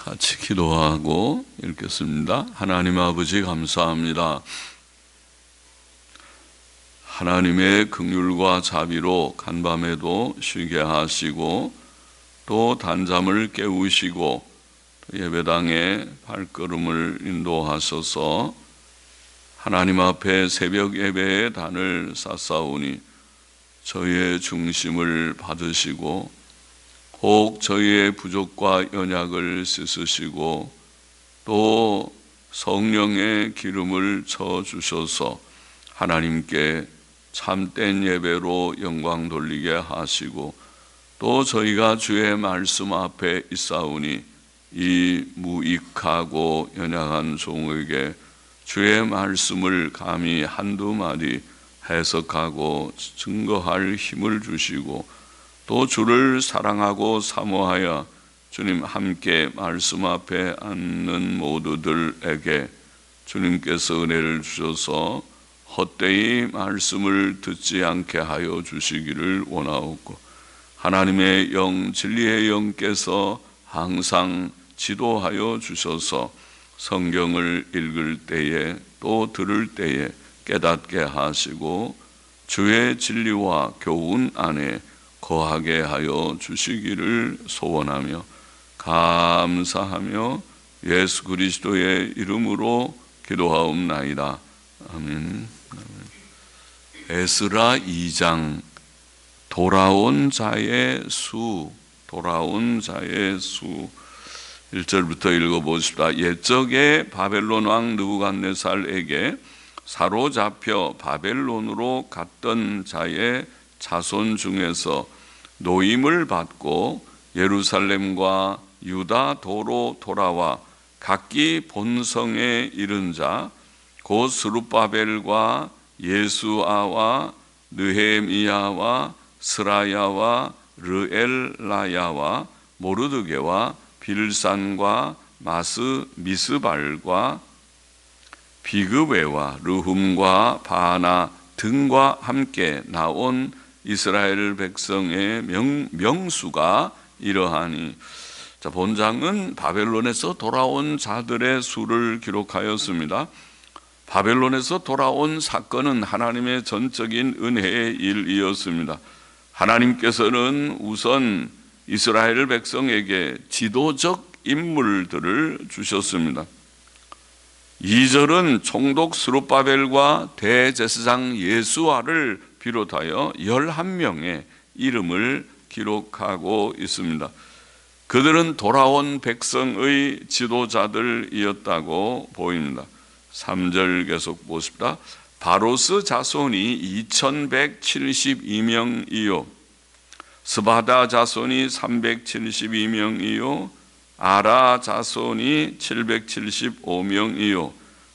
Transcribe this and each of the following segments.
같이 기도하고 읽겠습니다. 하나님 아버지 감사합니다. 하나님의 긍휼과 자비로 간밤에도 쉬게 하시고 또 단잠을 깨우시고 예배당에 발걸음을 인도하셔서 하나님 앞에 새벽 예배의 단을 쌓사오니 저희의 중심을 받으시고 혹 저희의 부족과 연약을 씻으시고 또 성령의 기름을 쳐주셔서 하나님께 참된 예배로 영광 돌리게 하시고 또 저희가 주의 말씀 앞에 있사오니 이 무익하고 연약한 종에게 주의 말씀을 감히 한두 마디 해석하고 증거할 힘을 주시고 또 주를 사랑하고 사모하여 주님 함께 말씀 앞에 앉는 모두들에게 주님께서 은혜를 주셔서 헛되이 말씀을 듣지 않게 하여 주시기를 원하옵고 하나님의 영 진리의 영께서 항상 지도하여 주셔서 성경을 읽을 때에 또 들을 때에 깨닫게 하시고 주의 진리와 교훈 안에 거하게 하여 주시기를 소원하며 감사하며 예수 그리스도의 이름으로 기도하옵나이다. 아멘. 에스라 2장 돌아온 자의 수 1절부터 읽어보십시다. 옛적에 바벨론 왕 느부갓네살에게 사로잡혀 바벨론으로 갔던 자의 자손 중에서 노임을 받고 예루살렘과 유다 도로 돌아와 각기 본성에 이른 자 곧 스룹바벨과 예수아와 느헤미야와 스라야와 르엘라야와 모르드게와 빌산과 미스발과 비그웨와 르훔과 바나 등과 함께 나온 이스라엘 백성의 명수가 이러하니. 본장은 바벨론에서 돌아온 자들의 수를 기록하였습니다. 바벨론에서 돌아온 사건은 하나님의 전적인 은혜의 일이었습니다. 하나님께서는 우선 이스라엘 백성에게 지도적 인물들을 주셨습니다. 2절은 총독 스룹바벨과 대제사장 예수아를 비롯하여 11명의 이름을 기록하고 있습니다. 그들은 돌아온 백성의 지도자들이었다고 보입니다. 3절 계속 보십시다. 바로스 자손이 2172명이요 스바다 자손이 372명이요 아라 자손이 775명이요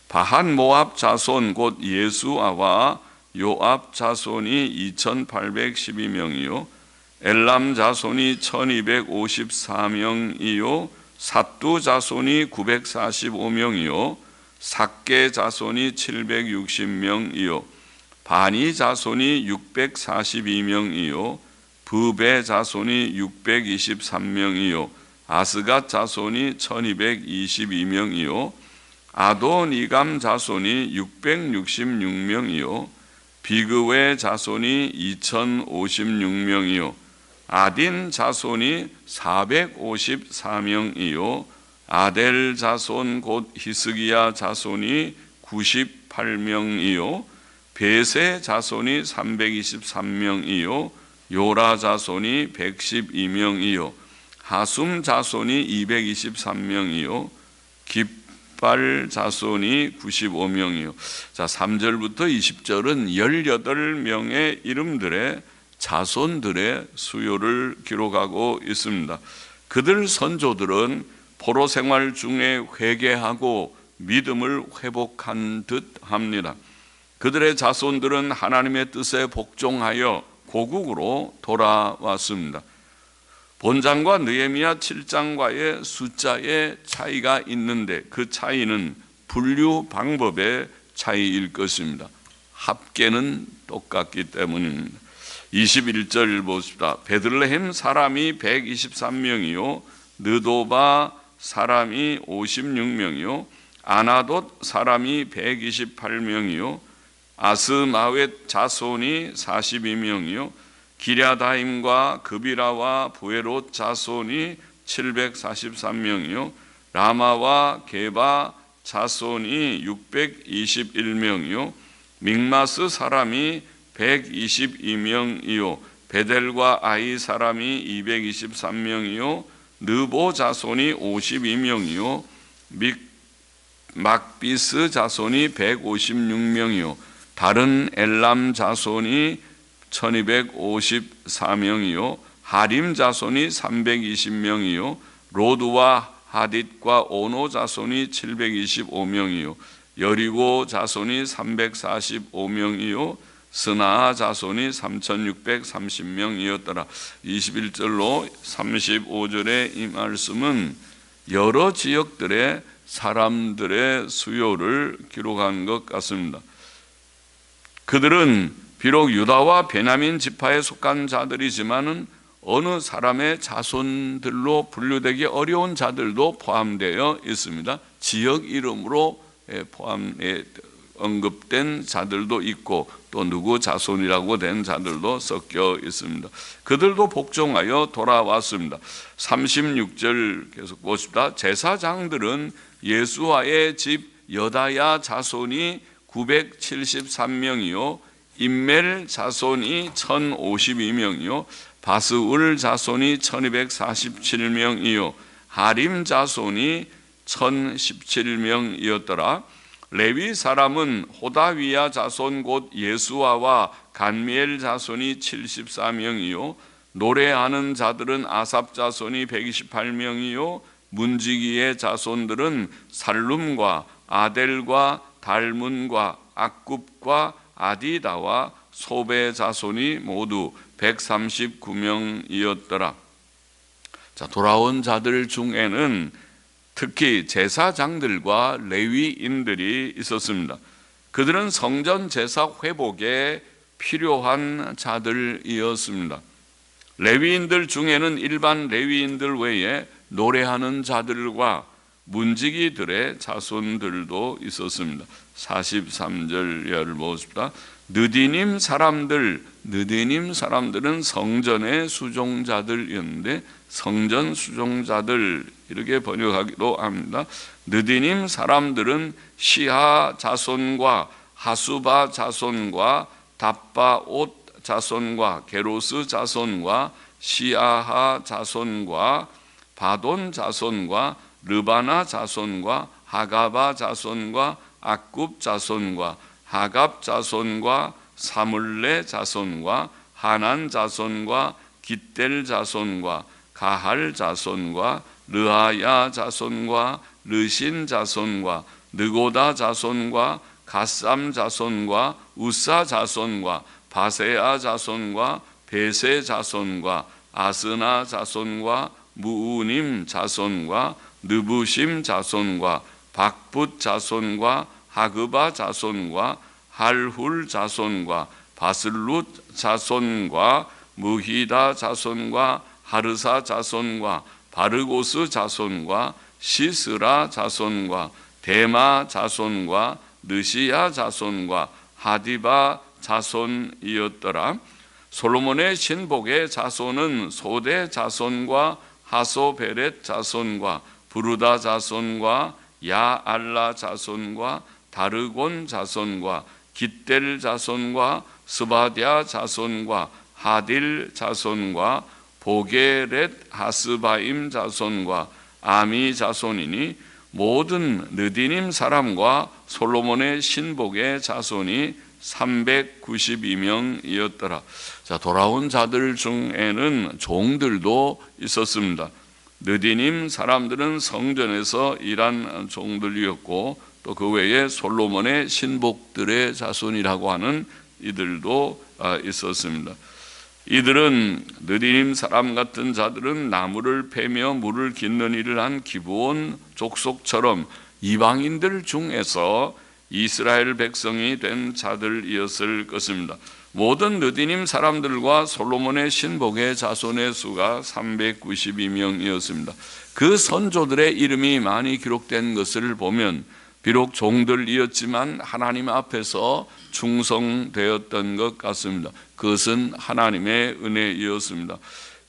바한 모압 자손 곧 예수아와 요압 자손이 2812명이요 엘람 자손이 1254명이요 삿두 자손이 945명이요 삭게 자손이 760명이요 바니 자손이 642명이요 브베 자손이 623명이요 아스갓 자손이 1222명이요 아도니감 자손이 666명이요 비그웨 자손이 2056명이요 아딘 자손이 454명이요 아델 자손 곧 히스기야 자손이 98명이요 베세 자손이 323명이요 요라 자손이 112명이요 하숨 자손이 223명이요 깃발 자손이 95명이요 3절부터 20절은 18명의 이름들의 자손들의 수요를 기록하고 있습니다. 그들 선조들은 포로 생활 중에 회개하고 믿음을 회복한 듯 합니다. 그들의 자손들은 하나님의 뜻에 복종하여 고국으로 돌아왔습니다. 본장과 느헤미야 7장과의 숫자의 차이가 있는데 그 차이는 분류 방법의 차이일 것입니다. 합계는 똑같기 때문입니다. 21절 보십시다. 베들레헴 사람이 123명이요 느도바 사람이 56명이요 아나돗 사람이 128명이요 아스마웻 자손이 42명이요 기랴다임과 그비라와 부에롯 자손이 743명이요 라마와 게바 자손이 621명이요 믹마스 사람이 122명이요 베델과 아이 사람이 223명이요 느보 자손이 52명이요 막비스 자손이 156명이요 다른 엘람 자손이 1254명이요 하림 자손이 320명이요 로드와 하딧과 오노 자손이 725명이요 여리고 자손이 345명이요 스나아 자손이 3630명이었더라. 21절로 35절의 이 말씀은 여러 지역들의 사람들의 수요를 기록한 것 같습니다. 그들은 비록 유다와 베냐민 지파에 속한 자들이지만은 어느 사람의 자손들로 분류되기 어려운 자들도 포함되어 있습니다. 지역 이름으로 언급된 자들도 있고 또 누구 자손이라고 된 자들도 섞여 있습니다. 그들도 복종하여 돌아왔습니다. 36절 계속 보십시다. 제사장들은 예수아의 집 여다야 자손이 973명이요 임멜 자손이 1052명이요 바스울 자손이 1247명이요 하림 자손이 1017명이었더라. 레위 사람은 호다위야 자손 곧 예수아와 간미엘 자손이 74명이요 노래하는 자들은 아삽 자손이 128명이요 문지기의 자손들은 살룸과 아델과 달문과 악굽과 아디다와 소베 자손이 모두 139명이었더라. 자, 돌아온 자들 중에는 특히 제사장들과 레위인들이 있었습니다. 그들은 성전 제사 회복에 필요한 자들이었습니다. 레위인들 중에는 일반 레위인들 외에 노래하는 자들과 문지기들의 자손들도 있었습니다. 43절을 보십시다. 느디님 사람들은 성전의 수종자들이었는데 성전 수종자들 이렇게 번역하기도 합니다. 느디님 사람들은 시하 자손과 하수바 자손과 답바옷 자손과 게로스 자손과 시아하 자손과 바돈 자손과 르바나 자손과 하가바 자손과 악굽 자손과 하갑 자손과 사물레 자손과 하난 자손과 깃델 자손과 가할 자손과 르하야 자손과 르신 자손과 느고다 자손과 가쌈 자손과 우사 자손과 바세아 자손과 베세 자손과 아스나 자손과 무우님 자손과 느부심 자손과 박붓 자손과 하그바 자손과 할훌 자손과 바슬룻 자손과 무히다 자손과 하르사 자손과 바르고스 자손과 시스라 자손과 데마 자손과 느시야 자손과 하디바 자손이었더라. 솔로몬의 신복의 자손은 소대 자손과 하소베렛 자손과 부르다 자손과 야알라 자손과 다르곤 자손과 깃델 자손과 스바디아 자손과 하딜 자손과 보게렛 하스바임 자손과 아미 자손이니 모든 느디님 사람과 솔로몬의 신복의 자손이 392명이었더라. 자, 돌아온 자들 중에는 종들도 있었습니다. 느디님 사람들은 성전에서 일한 종들이었고 또 그 외에 솔로몬의 신복들의 자손이라고 하는 이들도 있었습니다. 이들은 느디님 사람 같은 자들은 나무를 패며 물을 깃는 일을 한 기브온 족속처럼 이방인들 중에서 이스라엘 백성이 된 자들이었을 것입니다. 모든 느디님 사람들과 솔로몬의 신복의 자손의 수가 392명이었습니다. 그 선조들의 이름이 많이 기록된 것을 보면 비록 종들이었지만 하나님 앞에서 충성되었던 것 같습니다. 그것은 하나님의 은혜이었습니다.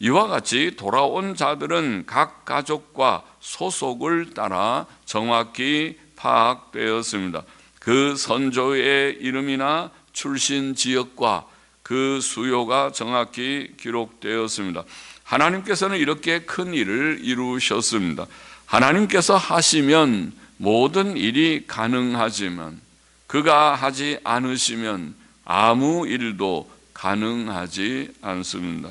이와 같이 돌아온 자들은 각 가족과 소속을 따라 정확히 파악되었습니다. 그 선조의 이름이나 출신 지역과 그 수요가 정확히 기록되었습니다. 하나님께서는 이렇게 큰 일을 이루셨습니다. 하나님께서 하시면 모든 일이 가능하지만 그가 하지 않으시면 아무 일도 가능하지 않습니다.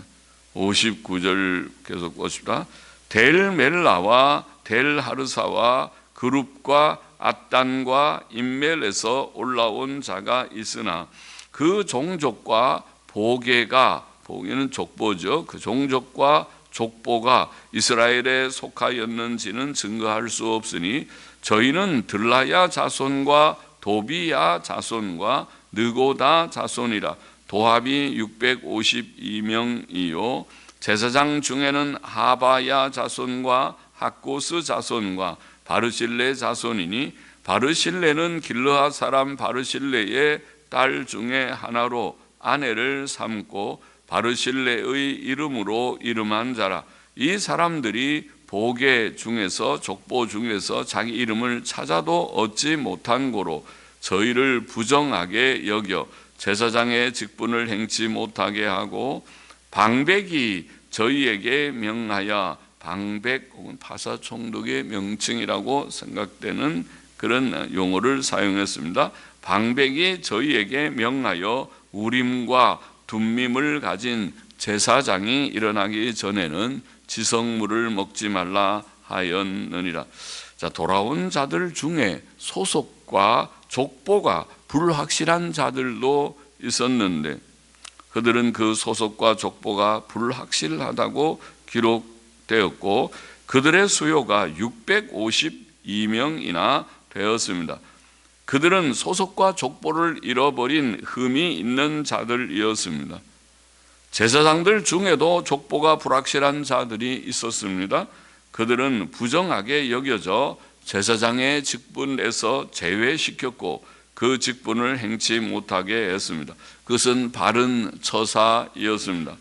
59절 계속 보십시다. 델 멜라와 델 하르사와 그룹과 앗단과 임멜에서 올라온 자가 있으나 그 종족과 보게가, 보게는 족보죠. 그 종족과 족보가 이스라엘에 속하였는지는 증거할 수 없으니 저희는 들라야 자손과 도비야 자손과 느고다 자손이라. 도합이 652명이요 제사장 중에는 하바야 자손과 학고스 자손과 바르실레 자손이니 바르실레는 길르앗 사람 바르실레의 딸 중에 하나로 아내를 삼고 바르실레의 이름으로 이름한 자라. 이 사람들이 보게 중에서 족보 중에서 자기 이름을 찾아도 얻지 못한 고로 저희를 부정하게 여겨 제사장의 직분을 행치 못하게 하고 방백이 저희에게 명하여, 방백 혹은 파사총독의 명칭이라고 생각되는 그런 용어를 사용했습니다. 방백이 저희에게 명하여 우림과 둠밈을 가진 제사장이 일어나기 전에는 지성물을 먹지 말라 하였느니라. 자, 돌아온 자들 중에 소속과 족보가 불확실한 자들도 있었는데 그들은 그 소속과 족보가 불확실하다고 기록되었고 그들의 수요가 652명이나 되었습니다. 그들은 소속과 족보를 잃어버린 흠이 있는 자들이었습니다. 제사장들 중에도 족보가 불확실한 자들이 있었습니다. 그들은 부정하게 여겨져 제사장의 직분에서 제외시켰고 그 직분을 행치 못하게 했습니다. 그것은 바른 처사이었습니다.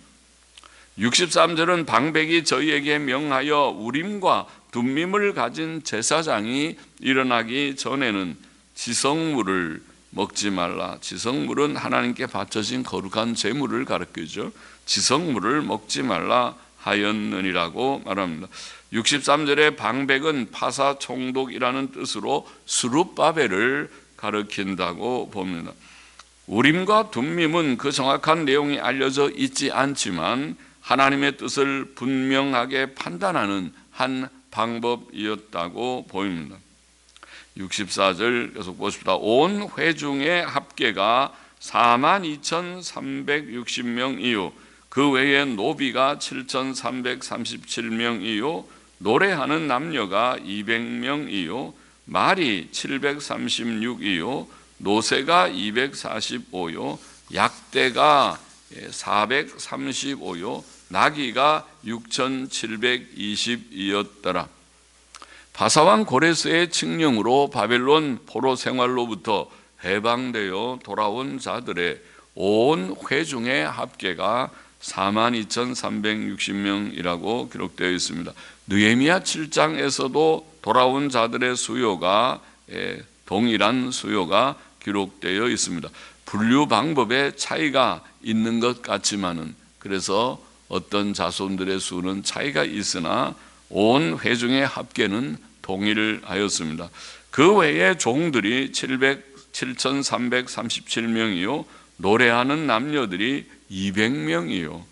63절은 방백이 저희에게 명하여 우림과 둠밈을 가진 제사장이 일어나기 전에는 지성물을 먹지 말라. 지성물은 하나님께 바쳐진 거룩한 제물을 가리키죠. 지성물을 먹지 말라 하였느니라고 말합니다. 63절의 방백은 파사총독이라는 뜻으로 스룹바벨을 가리킨다고 봅니다. 우림과 둠밈은 그 정확한 내용이 알려져 있지 않지만 하나님의 뜻을 분명하게 판단하는 한 방법이었다고 보입니다. 64절 계속 보십시다. 온 회중의 합계가 42,360명이요 그 외에 노비가 7,337명이요 노래하는 남녀가 200명이요 말이 736이요 노새가 245요 약대가 435요 나귀가 6,720이었더라. 바사왕 고레스의 칙령으로 바벨론 포로 생활로부터 해방되어 돌아온 자들의 온 회중의 합계가 42,360명이라고 기록되어 있습니다. 느헤미야 7장에서도 돌아온 자들의 수요가 동일한 수요가 기록되어 있습니다. 분류 방법에 차이가 있는 것 같지만은 그래서 어떤 자손들의 수는 차이가 있으나 온 회중의 합계는 동일하였습니다. 그 외에 종들이 7,337명이요 노래하는 남녀들이 200명이요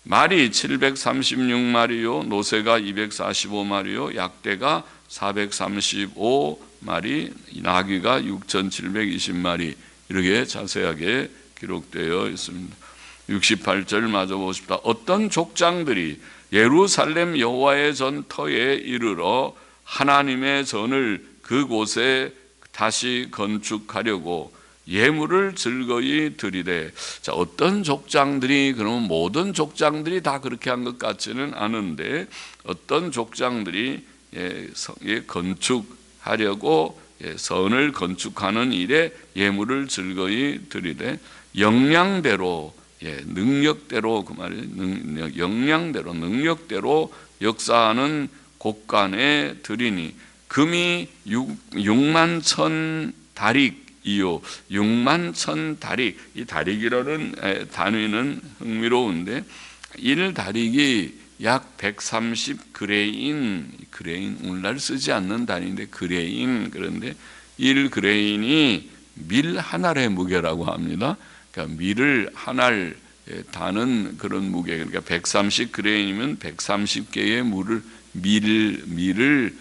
말이 736마리요 노새가 245마리요 약대가 435마리 나귀가 6,720마리 이렇게 자세하게 기록되어 있습니다. 68절 마저 보십시다. 어떤 족장들이 예루살렘 여호와의 전터에 이르러 하나님의 전을 그곳에 다시 건축하려고 예물을 즐거이 드리되. 자, 어떤 족장들이, 그러면 모든 족장들이 다 그렇게 한 것 같지는 않은데, 어떤 족장들이 건축하려고 선을 건축하는 일에 예물을 즐거이 드리되 역량대로, 능력대로, 그 말이 역량대로, 능력대로 역사하는 곳간에 드리니 금이 6만 천 다릭이요. 6만 천 다릭. 이 다릭이라는 단위는 흥미로운데 1다릭이 약 130그레인, 그레인 오늘날 쓰지 않는 단위인데 그레인, 그런데 1그레인이 밀 한 알의 무게라고 합니다. 그러니까 밀을 한 알 다는 그런 무게. 그러니까 130그레인이면 130개의 밀을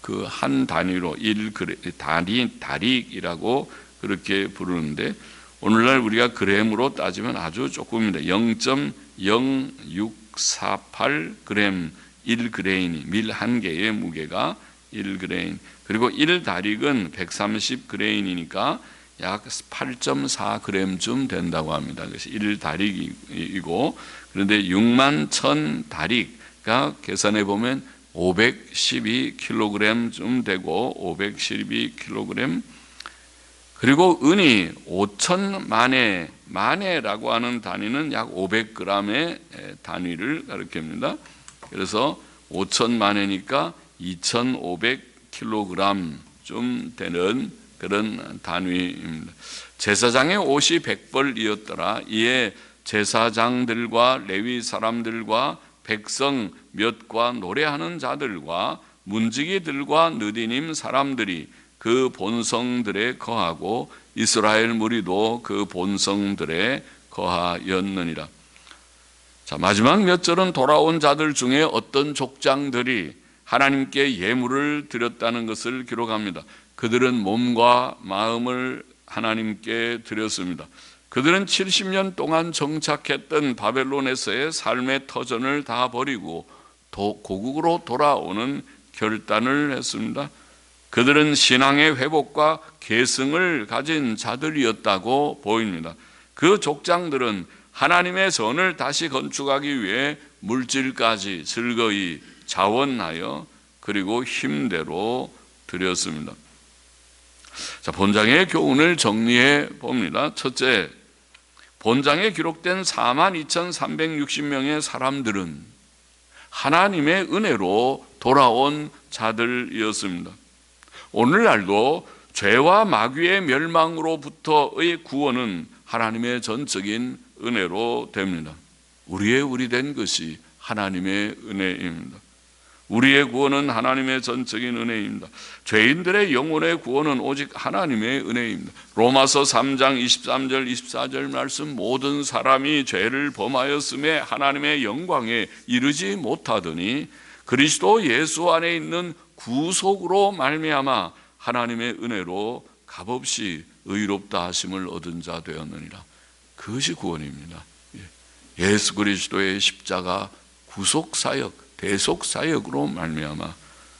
그 한 단위로 1다릭이라고 그렇게 부르는데, 오늘날 우리가 그램으로 따지면 아주 조금입니다. 0.0648g 1그레인이, 밀 한 개의 무게가 1그레인. 그리고 1다릭은 130그레인이니까 약 8.4g쯤 된다고 합니다. 그래서 1다릭이고, 그런데 6만 천 다릭가 계산해 보면 512kg쯤 되고 512kg. 그리고 은이 5천만에, 만에라고 하는 단위는 약 500g의 단위를 가리킵니다. 그래서 5천만에니까 2500kg쯤 되는 그런 단위입니다. 제사장의 옷이 100벌이었더라. 이에 제사장들과 레위 사람들과 백성 몇과 노래하는 자들과 문지기들과 느디님 사람들이 그 본성들에 거하고 이스라엘 무리도 그 본성들에 거하였느니라. 자, 마지막 몇 절은 돌아온 자들 중에 어떤 족장들이 하나님께 예물을 드렸다는 것을 기록합니다. 그들은 몸과 마음을 하나님께 드렸습니다. 그들은 70년 동안 정착했던 바벨론에서의 삶의 터전을 다 버리고 고국으로 돌아오는 결단을 했습니다. 그들은 신앙의 회복과 계승을 가진 자들이었다고 보입니다. 그 족장들은 하나님의 전을 다시 건축하기 위해 물질까지 즐거이 자원하여 그리고 힘대로 드렸습니다. 자, 본장의 교훈을 정리해 봅니다. 첫째, 본장에 기록된 42,360명의 사람들은 하나님의 은혜로 돌아온 자들이었습니다. 오늘날도 죄와 마귀의 멸망으로부터의 구원은 하나님의 전적인 은혜로 됩니다. 우리 된 것이 하나님의 은혜입니다. 우리의 구원은 하나님의 전적인 은혜입니다. 죄인들의 영혼의 구원은 오직 하나님의 은혜입니다. 로마서 3장 23절 24절 말씀, 모든 사람이 죄를 범하였음에 하나님의 영광에 이르지 못하더니 그리스도 예수 안에 있는 구속으로 말미암아 하나님의 은혜로 값없이 의롭다 하심을 얻은 자 되었느니라. 그것이 구원입니다. 예수 그리스도의 십자가 구속사역, 대속사역으로 말미암아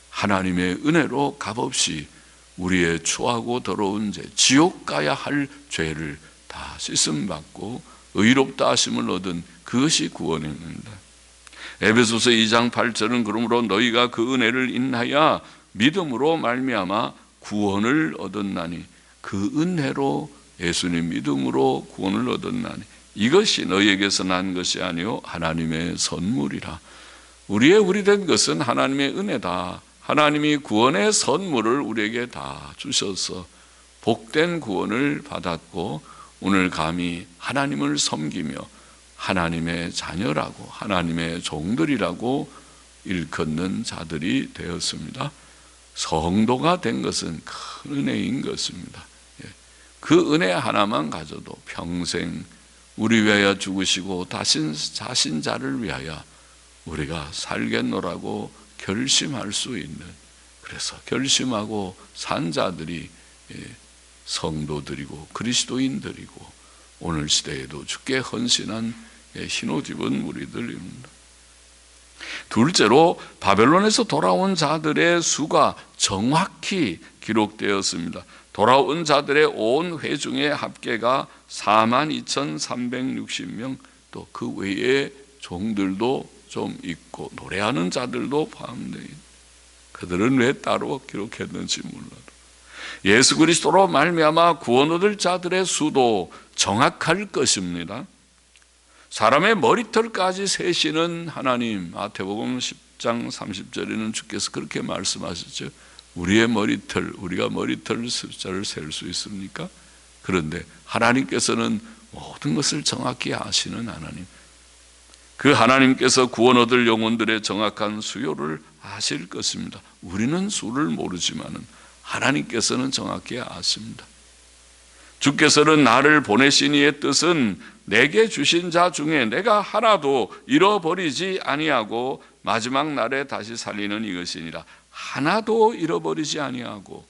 하나님의 은혜로 값없이 우리의 추하고 더러운 죄, 지옥 가야 할 죄를 다 씻음받고 의롭다 하심을 얻은 그것이 구원입니다. 에베소서 2장 8절은 그러므로 너희가 그 은혜를 인하여 믿음으로 말미암아 구원을 얻었나니, 그 은혜로 예수님 믿음으로 구원을 얻었나니 이것이 너희에게서 난 것이 아니요 하나님의 선물이라. 우리 된 것은 하나님의 은혜다. 하나님이 구원의 선물을 우리에게 다 주셔서 복된 구원을 받았고 오늘 감히 하나님을 섬기며 하나님의 자녀라고, 하나님의 종들이라고 일컫는 자들이 되었습니다. 성도가 된 것은 큰 은혜인 것입니다. 그 은혜 하나만 가져도 평생 우리 위하여 죽으시고 자신 자를 위하여 우리가 살겠노라고 결심할 수 있는, 그래서 결심하고 산 자들이 성도들이고 그리스도인들이고 오늘 시대에도 주께 헌신한 흰옷 입은 우리들입니다. 둘째로 바벨론에서 돌아온 자들의 수가 정확히 기록되었습니다. 돌아온 자들의 온 회중의 합계가 42,360명, 또 그 외에 종들도 좀 있고 노래하는 자들도 포함되어 있습니다. 그들은 왜 따로 기록했는지 몰라도 예수 그리스도로 말미암아 구원 얻을 자들의 수도 정확할 것입니다. 사람의 머리털까지 세시는 하나님, 마태복음 10장 30절에는 주께서 그렇게 말씀하셨죠. 우리의 머리털, 우리가 머리털 숫자를 셀 수 있습니까? 그런데 하나님께서는 모든 것을 정확히 아시는 하나님, 그 하나님께서 구원 얻을 영혼들의 정확한 수요를 아실 것입니다. 우리는 수를 모르지만은 하나님께서는 정확히 아십니다. 주께서는 나를 보내신 이의 뜻은 내게 주신 자 중에 내가 하나도 잃어버리지 아니하고 마지막 날에 다시 살리는 이것이니라. 하나도 잃어버리지 아니하고,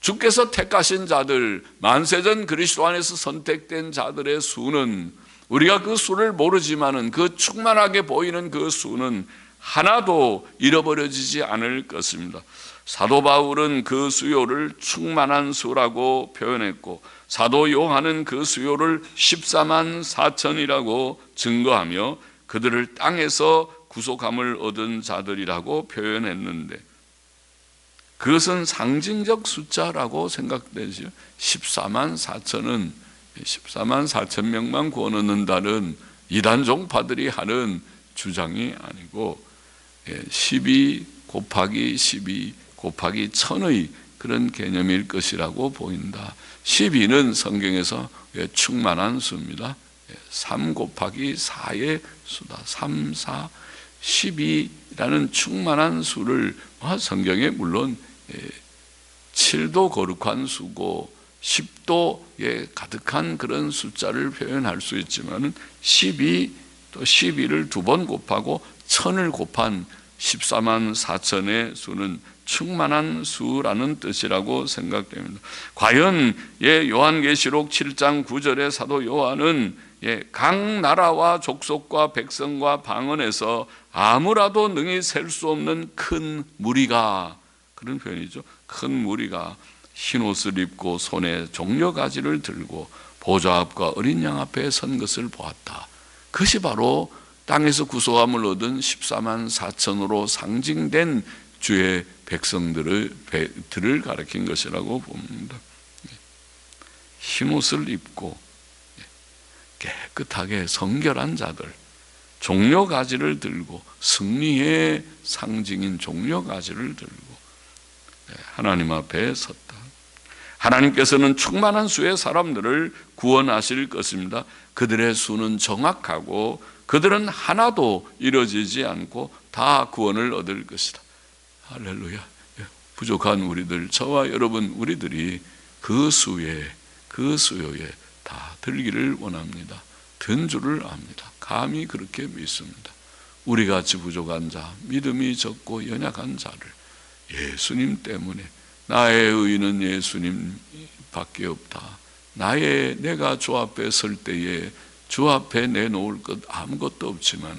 주께서 택하신 자들, 만세전 그리스도 안에서 선택된 자들의 수는, 우리가 그 수를 모르지만은 그 충만하게 보이는 그 수는 하나도 잃어버려지지 않을 것입니다. 사도 바울은 그 수요를 충만한 수라고 표현했고, 사도 요한은 그 수요를 14만 4천이라고 증거하며 그들을 땅에서 구속함을 얻은 자들이라고 표현했는데, 그것은 상징적 숫자라고 생각되죠. 14만 4천은 14만 4천 명만 구원 얻는다는 이단 종파들이 하는 주장이 아니고 12 곱하기 12 곱하기 1000의 그런 개념일 것이라고 보인다. 12는 성경에서 충만한 수입니다. 3 곱하기 4의 수다. 3, 4, 12라는 충만한 수를 성경에 물론 7도 거룩한 수고 10도에 가득한 그런 숫자를 표현할 수 있지만 12, 또 12를 2번 곱하고 1000을 곱한 14만 4천의 수는 충만한 수라는 뜻이라고 생각됩니다. 과연 요한계시록 7장 9절의 사도 요한은 각 나라와 족속과 백성과 방언에서 아무라도 능히 셀 수 없는 큰 무리가, 그런 표현이죠. 큰 무리가 흰 옷을 입고 손에 종려가지를 들고 보좌 앞과 어린 양 앞에 선 것을 보았다. 그것이 바로 땅에서 구속함을 얻은 14만 4천으로 상징된 주의 백성들을 가리킨 것이라고 봅니다. 흰 옷을 입고 깨끗하게 성결한 자들, 종려가지를 들고, 승리의 상징인 종려가지를 들고 하나님 앞에 섰다. 하나님께서는 충만한 수의 사람들을 구원하실 것입니다. 그들의 수는 정확하고 그들은 하나도 이루어지지 않고 다 구원을 얻을 것이다. 할렐루야. 부족한 우리들, 저와 여러분 우리들이 그 수요에 다 들기를 원합니다. 든 줄을 압니다. 감히 그렇게 믿습니다. 우리같이 부족한 자, 믿음이 적고 연약한 자를 예수님 때문에, 나의 의는 예수님밖에 없다. 내가 주 앞에 설 때에 주 앞에 내놓을 것 아무것도 없지만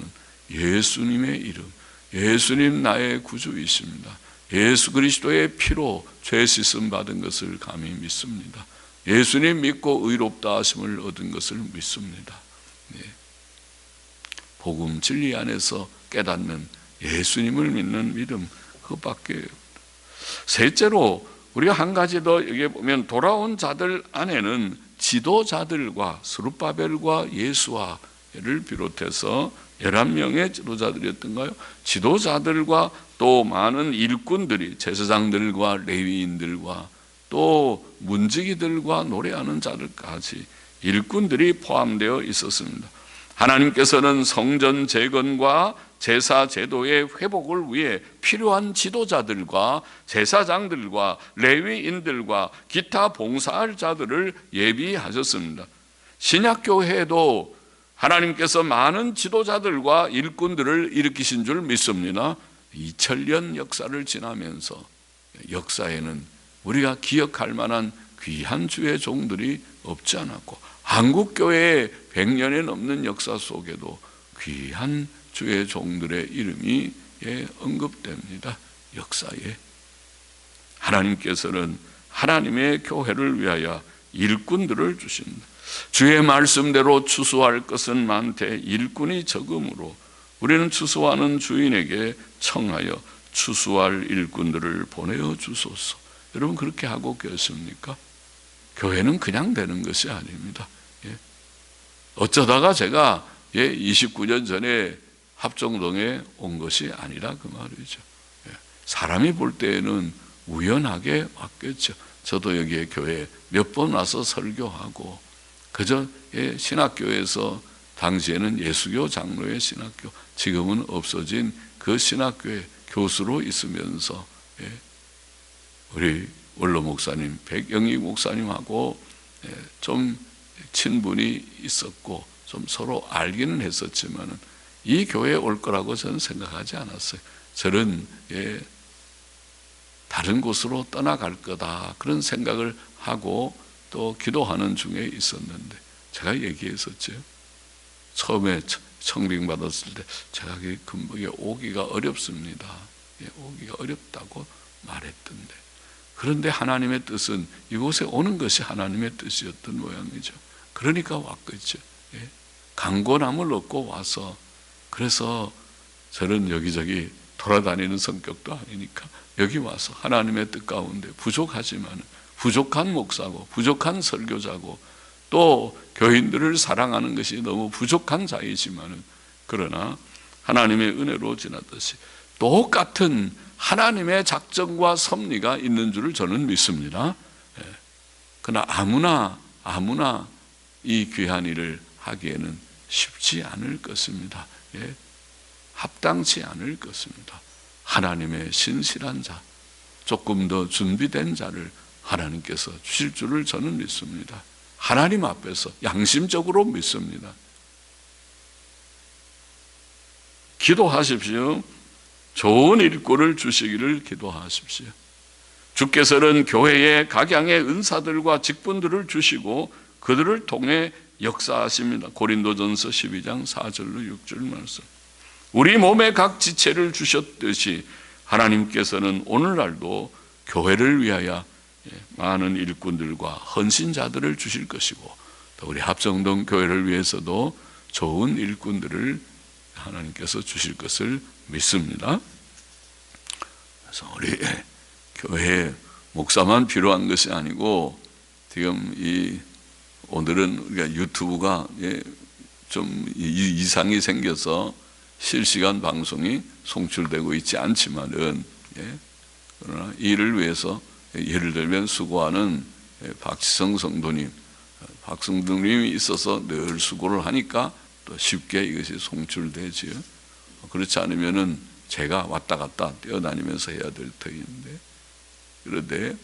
예수님의 이름, 예수님 나의 구주이십니다. 예수 그리스도의 피로 죄 씻음 받은 것을 감히 믿습니다. 예수님 믿고 의롭다 하심을 얻은 것을 믿습니다. 복음 진리 안에서 깨닫는 예수님을 믿는 믿음, 그것밖에 없다. 셋째로 우리가 한 가지 더 여기에 보면, 돌아온 자들 안에는 지도자들과 스룹바벨과 예수아를 비롯해서 11명의 지도자들이었던가요? 지도자들과 또 많은 일꾼들이, 제사장들과 레위인들과 또 문지기들과 노래하는 자들까지 일꾼들이 포함되어 있었습니다. 하나님께서는 성전 재건과 제사 제도의 회복을 위해 필요한 지도자들과 제사장들과 레위인들과 기타 봉사할 자들을 예비하셨습니다. 신약교회에도 하나님께서 많은 지도자들과 일꾼들을 일으키신 줄 믿습니다. 2000년 역사를 지나면서 역사에는 우리가 기억할 만한 귀한 주의 종들이 없지 않았고, 한국교회의 100년에 넘는 역사 속에도 귀한 주의 종들의 이름이 언급됩니다. 역사에. 하나님께서는 하나님의 교회를 위하여 일꾼들을 주신다. 주의 말씀대로 추수할 것은 많되 일꾼이 적으므로 우리는 추수하는 주인에게 청하여 추수할 일꾼들을 보내어 주소서. 여러분 그렇게 하고 계십니까? 교회는 그냥 되는 것이 아닙니다. 어쩌다가 제가 29년 전에 합정동에 온 것이 아니라 그 말이죠. 사람이 볼 때에는 우연하게 왔겠죠. 저도 여기에 교회 몇 번 와서 설교하고 그저 신학교에서 당시에는 예수교 장로의 신학교, 지금은 없어진 그 신학교의 교수로 있으면서 우리 원로 목사님 백영익 목사님하고 좀 친분이 있었고 좀 서로 알기는 했었지만 이 교회에 올 거라고 저는 생각하지 않았어요. 저는 다른 곳으로 떠나갈 거다 그런 생각을 하고 또 기도하는 중에 있었는데 제가 얘기했었죠. 처음에 청빙받았을 때 제가 금방에 오기가 어렵습니다. 오기가 어렵다고 말했던데 그런데 하나님의 뜻은 이곳에 오는 것이 하나님의 뜻이었던 모양이죠. 그러니까 왔겠죠. 강권함을 얻고 와서 그래서 저는 여기저기 돌아다니는 성격도 아니니까 여기 와서 하나님의 뜻 가운데 부족하지만 부족한 목사고 부족한 설교자고 또 교인들을 사랑하는 것이 너무 부족한 자이지만 그러나 하나님의 은혜로 지났듯이 똑같은 하나님의 작정과 섭리가 있는 줄을 저는 믿습니다. 그러나 아무나 이 귀한 일을 하기에는 쉽지 않을 것입니다. 합당치 않을 것입니다. 하나님의 신실한 자, 조금 더 준비된 자를 하나님께서 주실 줄을 저는 믿습니다. 하나님 앞에서 양심적으로 믿습니다. 기도하십시오. 좋은 일꾼을 주시기를 기도하십시오. 주께서는 교회에 각양의 은사들과 직분들을 주시고 그들을 통해 역사하십니다. 고린도전서 12장 4절로 6절 말씀. 우리 몸의 각 지체를 주셨듯이 하나님께서는 오늘날도 교회를 위하여 많은 일꾼들과 헌신자들을 주실 것이고 또 우리 합정동 교회를 위해서도 좋은 일꾼들을 하나님께서 주실 것을 믿습니다. 그래서 우리 교회 목사만 필요한 것이 아니고 지금 오늘은 우리가 유튜브가 좀 이상이 생겨서 실시간 방송이 송출되고 있지 않지만은 그러나 이를 위해서 예를 들면 수고하는 박지성 성도님, 박성도님이 있어서 늘 수고를 하니까 또 쉽게 이것이 송출되지요. 그렇지 않으면은 제가 왔다 갔다 뛰어다니면서 해야 될 터인데 그런데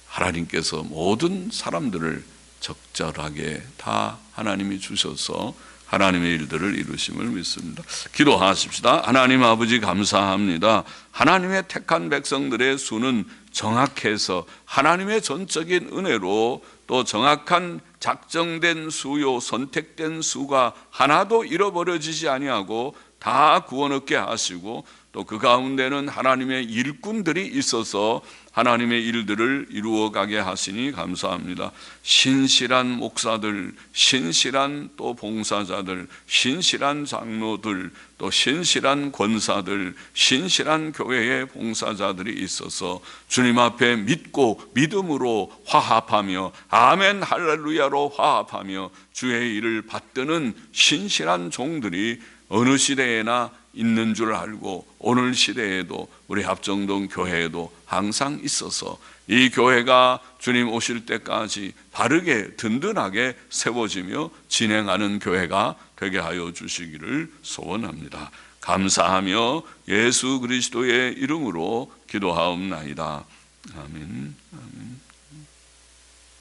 하나님께서 모든 사람들을 적절하게 다 하나님이 주셔서 하나님의 일들을 이루심을 믿습니다. 기도하십시다. 하나님 아버지 감사합니다. 하나님의 택한 백성들의 수는 정확해서 하나님의 전적인 은혜로 또 정확한 작정된 수요 선택된 수가 하나도 잃어버려지지 아니하고 다 구원 얻게 하시고 또 그 가운데는 하나님의 일꾼들이 있어서 하나님의 일들을 이루어가게 하시니 감사합니다. 신실한 목사들, 신실한 또 봉사자들, 신실한 장로들, 또 신실한 권사들, 신실한 교회의 봉사자들이 있어서 주님 앞에 믿고 믿음으로 화합하며 아멘 할렐루야로 화합하며 주의 일을 받드는 신실한 종들이 어느 시대에나 있는 줄 알고 오늘 시대에도 우리 합정동 교회에도 항상 있어서 이 교회가 주님 오실 때까지 바르게 든든하게 세워지며 진행하는 교회가 되게 하여 주시기를 소원합니다. 감사하며 예수 그리스도의 이름으로 기도하옵나이다. 아멘. 아멘.